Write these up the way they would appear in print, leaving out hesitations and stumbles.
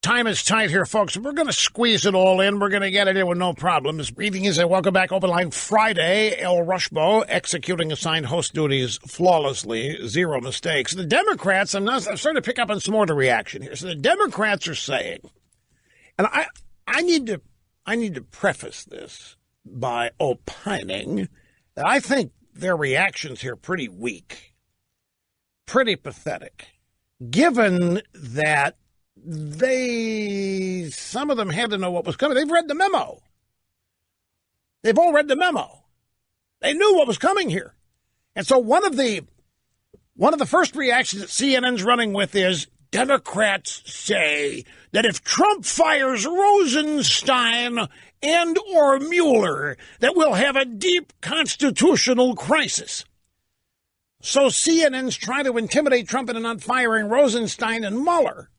Time is tight here, folks. We're going to squeeze it all in. We're going to get it in with no problems. Greetings and welcome back. Open Line Friday. El Rushbo executing assigned host duties flawlessly. Zero mistakes. The Democrats, I'm starting to pick up on some more of the reaction here. So the Democrats are saying, and I need to preface this by opining that I think their reactions here are pretty weak, pretty pathetic, given that some of them had to know what was coming. They've read the memo. They've all read the memo. They knew what was coming here. And so one of the first reactions that CNN's running with is Democrats say that if Trump fires Rosenstein and or Mueller, that we'll have a deep constitutional crisis. So CNN's trying to intimidate Trump into not firing Rosenstein and Mueller.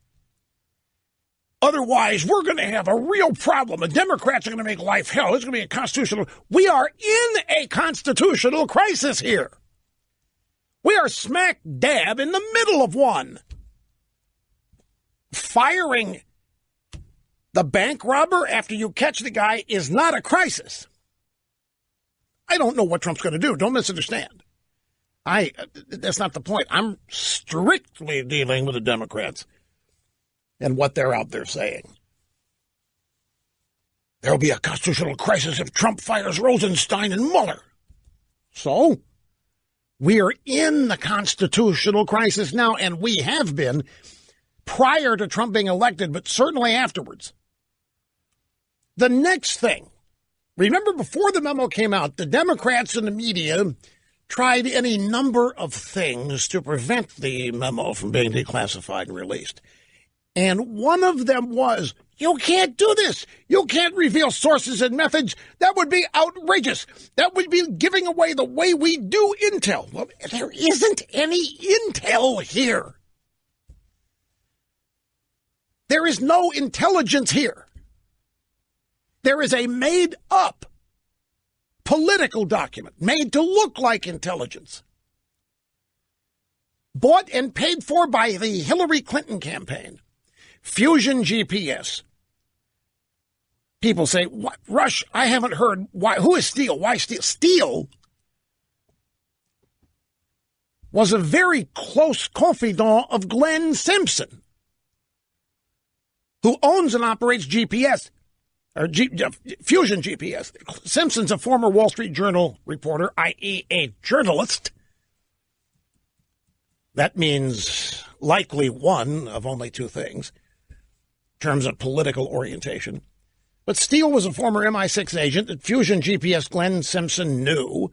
Otherwise, we're going to have a real problem. The Democrats are going to make life hell. It's going to be a constitutional. We are in a constitutional crisis here. We are smack dab in the middle of one. Firing the bank robber after you catch the guy is not a crisis. I don't know what Trump's going to do. Don't misunderstand. That's not the point. I'm strictly dealing with the Democrats and what they're out there saying. There'll be a constitutional crisis if Trump fires Rosenstein and Mueller. So, we are in the constitutional crisis now, and we have been prior to Trump being elected, but certainly afterwards. The next thing, remember before the memo came out, the Democrats and the media tried any number of things to prevent the memo from being declassified and released. And one of them was, you can't do this. You can't reveal sources and methods. That would be outrageous. That would be giving away the way we do intel. Well, there isn't any intel here. There is no intelligence here. There is a made-up political document made to look like intelligence, bought and paid for by the Hillary Clinton campaign. Fusion GPS. People say, what? Rush, I haven't heard. Why? Who is Steele? Why Steele? Steele was a very close confidant of Glenn Simpson, who owns and operates GPS, or Fusion GPS. Simpson's a former Wall Street Journal reporter, i.e. a journalist. That means likely one of only two things in terms of political orientation. But Steele was a former MI6 agent that Fusion GPS Glenn Simpson knew.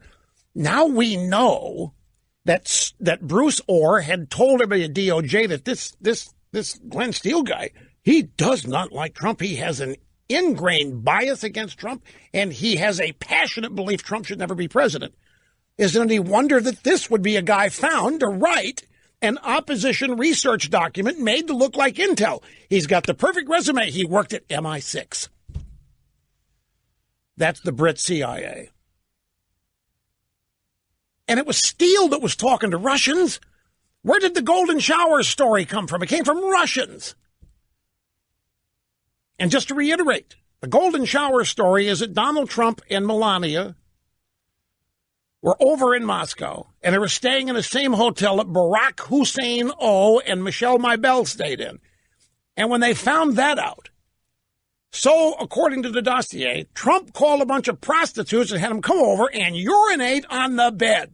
Now we know that Bruce Orr had told everybody at DOJ that this Glenn Steele guy, he does not like Trump. He has an ingrained bias against Trump, and he has a passionate belief Trump should never be president. Isn't it any wonder that this would be a guy found to write an opposition research document made to look like intel? He's got the perfect resume. He worked at MI6. That's the Brit CIA. And it was Steele that was talking to Russians. Where did the Golden Shower story come from? It came from Russians. And just to reiterate, the Golden Shower story is that Donald Trump and Melania were over in Moscow, and they were staying in the same hotel that Barack Hussein O and Michelle Maybell stayed in. And when they found that out, so according to the dossier, Trump called a bunch of prostitutes and had them come over and urinate on the bed,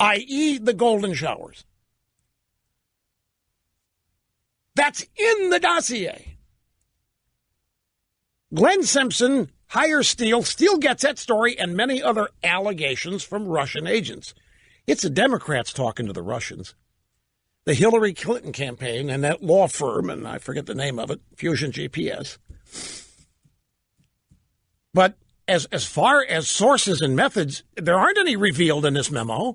i.e. the Golden Showers. That's in the dossier. Glenn Simpson hires Steele. Steele gets that story and many other allegations from Russian agents. It's the Democrats talking to the Russians. The Hillary Clinton campaign and that law firm, and I forget the name of it, Fusion GPS. But as far as sources and methods, there aren't any revealed in this memo.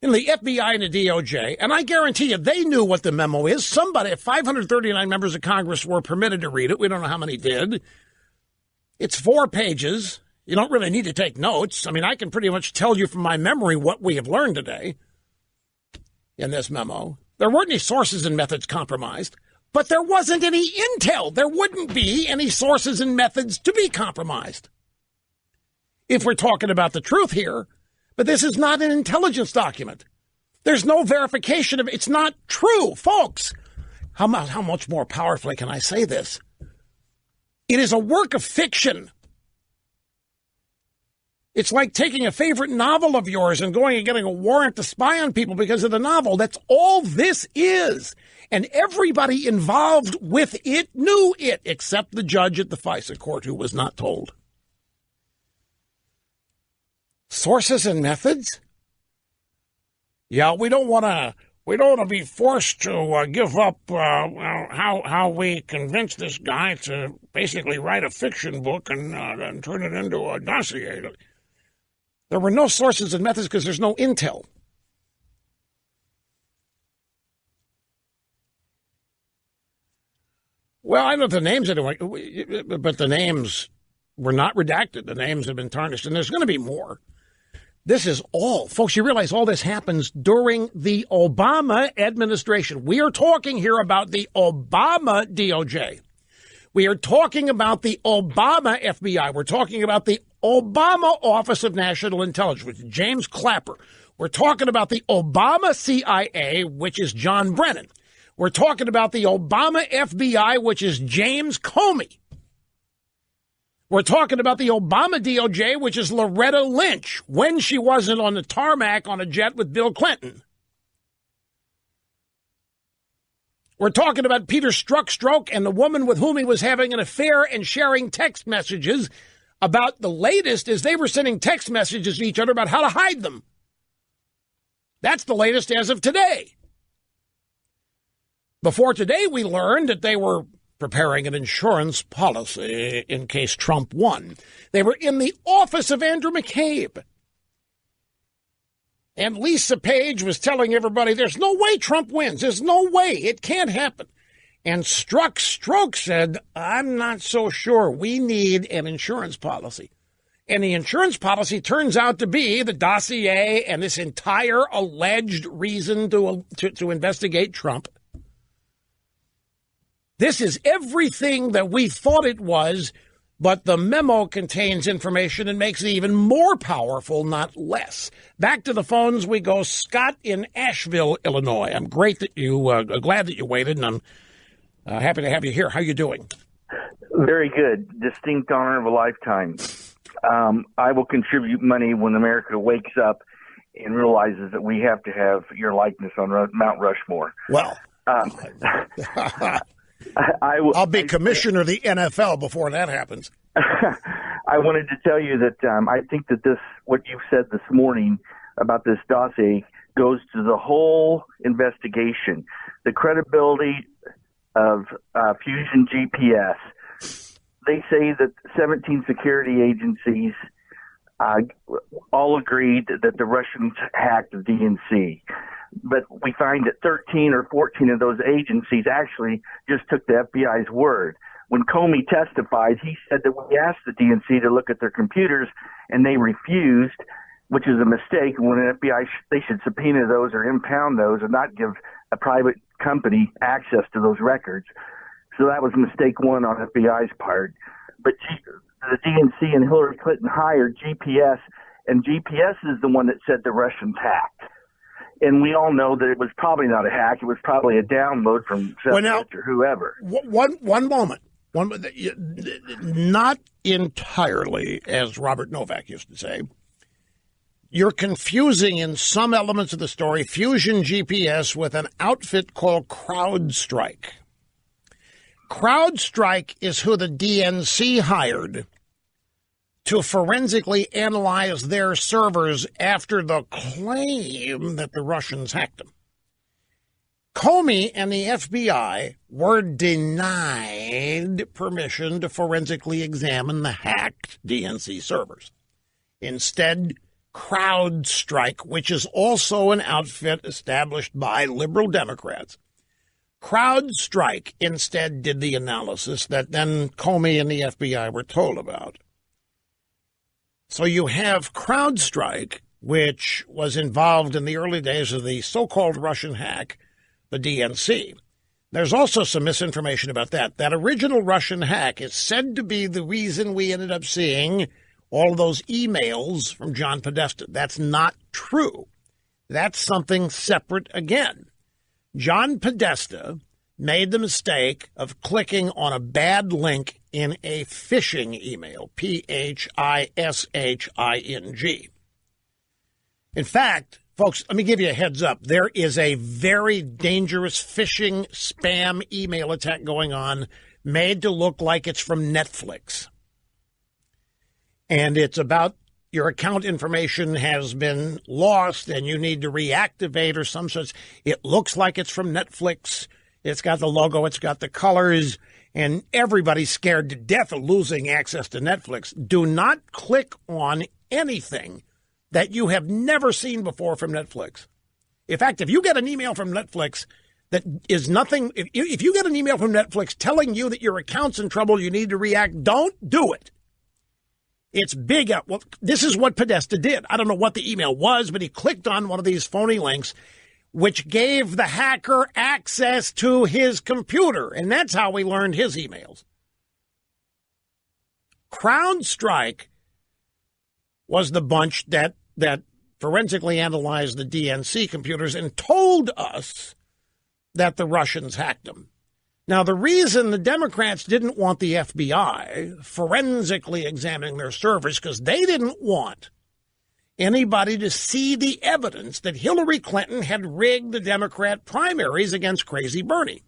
In the FBI and the DOJ, and I guarantee you they knew what the memo is. Somebody, 539 members of Congress were permitted to read it. We don't know how many did. It's 4 pages. You don't really need to take notes. I mean, I can pretty much tell you from my memory what we have learned today. in this memo. There weren't any sources and methods compromised, but there wasn't any intel. There wouldn't be any sources and methods to be compromised. If we're talking about the truth here, but this is not an intelligence document. There's no verification of it. It's not true, folks. How much more powerfully can I say this? It is a work of fiction. It's like taking a favorite novel of yours and going and getting a warrant to spy on people because of the novel. That's all this is. And everybody involved with it knew it, except the judge at the FISA court who was not told. Sources and methods? Yeah, we don't want to be forced to give up how we convinced this guy to basically write a fiction book and turn it into a dossier. There were no sources and methods because there's no intel. Well, I know the names anyway, but the names were not redacted. The names have been tarnished, and there's going to be more. This is all, folks, you realize all this happens during the Obama administration. We are talking here about the Obama DOJ. We are talking about the Obama FBI. We're talking about the Obama Office of National Intelligence, which is James Clapper. We're talking about the Obama CIA, which is John Brennan. We're talking about the Obama FBI, which is James Comey. We're talking about the Obama DOJ, which is Loretta Lynch, when she wasn't on the tarmac on a jet with Bill Clinton. We're talking about Peter Strzok and the woman with whom he was having an affair and sharing text messages about the latest is they were sending text messages to each other about how to hide them. That's the latest as of today. Before today, we learned that they were preparing an insurance policy in case Trump won. They were in the office of Andrew McCabe. And Lisa Page was telling everybody, there's no way Trump wins. There's no way. It can't happen. And Strzok said, I'm not so sure. We need an insurance policy. And the insurance policy turns out to be the dossier and this entire alleged reason to investigate Trump. This is everything that we thought it was, but the memo contains information and makes it even more powerful, not less. Back to the phones we go. Scott in Asheville, Illinois. I'm glad that you waited, and I'm happy to have you here. How are you doing? Very good. Distinct honor of a lifetime. I will contribute money when America wakes up and realizes that we have to have your likeness on Mount Rushmore. Well, I'll be commissioner of the NFL before that happens. I wanted to tell you that I think that what you said this morning about this dossier goes to the whole investigation. The credibility of Fusion GPS. They say that 17 security agencies all agreed that the Russians hacked the DNC. But we find that 13 or 14 of those agencies actually just took the FBI's word. When Comey testified, he said that we asked the DNC to look at their computers, and they refused, which is a mistake. When an FBI, they should subpoena those or impound those and not give a private company access to those records. So that was mistake one on FBI's part. But the DNC and Hillary Clinton hired GPS, and GPS is the one that said the Russians hacked. And we all know that it was probably not a hack. It was probably a download from Seth or whoever. One moment. Not entirely, as Robert Novak used to say. You're confusing in some elements of the story Fusion GPS with an outfit called CrowdStrike. CrowdStrike is who the DNC hired to forensically analyze their servers after the claim that the Russians hacked them. Comey and the FBI were denied permission to forensically examine the hacked DNC servers. Instead, CrowdStrike, which is also an outfit established by liberal Democrats, CrowdStrike instead did the analysis that then Comey and the FBI were told about. So you have CrowdStrike which was involved in the early days of the so-called Russian hack, the DNC. There's also some misinformation about that. That original Russian hack is said to be the reason we ended up seeing all of those emails from John Podesta. That's not true. That's something separate again. John Podesta made the mistake of clicking on a bad link in a phishing email, phishing. In fact, folks, let me give you a heads up. There is a very dangerous phishing spam email attack going on, made to look like it's from Netflix. And it's about your account information has been lost and you need to reactivate or some such. It looks like it's from Netflix. It's got the logo, it's got the colors, and everybody's scared to death of losing access to Netflix. Do not click on anything that you have never seen before from Netflix. In fact, if you get an email from Netflix that is nothing, if you get an email from Netflix telling you that your account's in trouble, you need to react, don't do it. It's big. Well, this is what Podesta did. I don't know what the email was, but he clicked on one of these phony links, which gave the hacker access to his computer. And that's how we learned his emails. CrowdStrike was the bunch that forensically analyzed the DNC computers and told us that the Russians hacked them. Now, the reason the Democrats didn't want the FBI forensically examining their servers, because they didn't want anybody to see the evidence that Hillary Clinton had rigged the Democrat primaries against Crazy Bernie.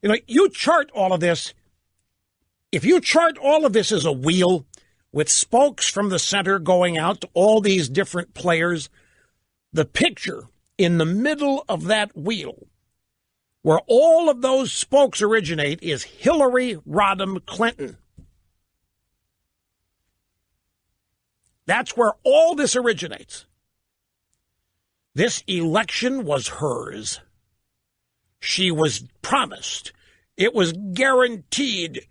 You know, you chart all of this. If you chart all of this as a wheel with spokes from the center going out to all these different players, the picture in the middle of that wheel, where all of those spokes originate, is Hillary Rodham Clinton. That's where all this originates. This election was hers. She was promised. It was guaranteed.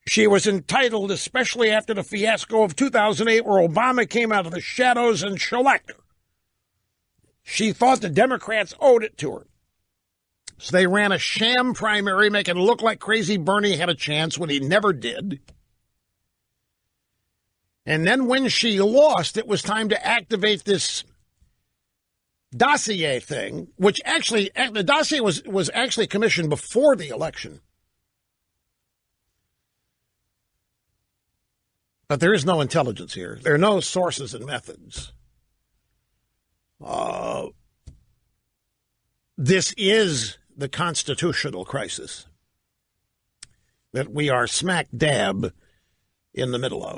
She was entitled, especially after the fiasco of 2008, where Obama came out of the shadows and shellacked her. She thought the Democrats owed it to her. So they ran a sham primary, making it look like Crazy Bernie had a chance when he never did. And then when she lost, it was time to activate this dossier thing, which actually, the dossier was actually commissioned before the election. But there is no intelligence here. There are no sources and methods. This is the constitutional crisis that we are smack dab in the middle of.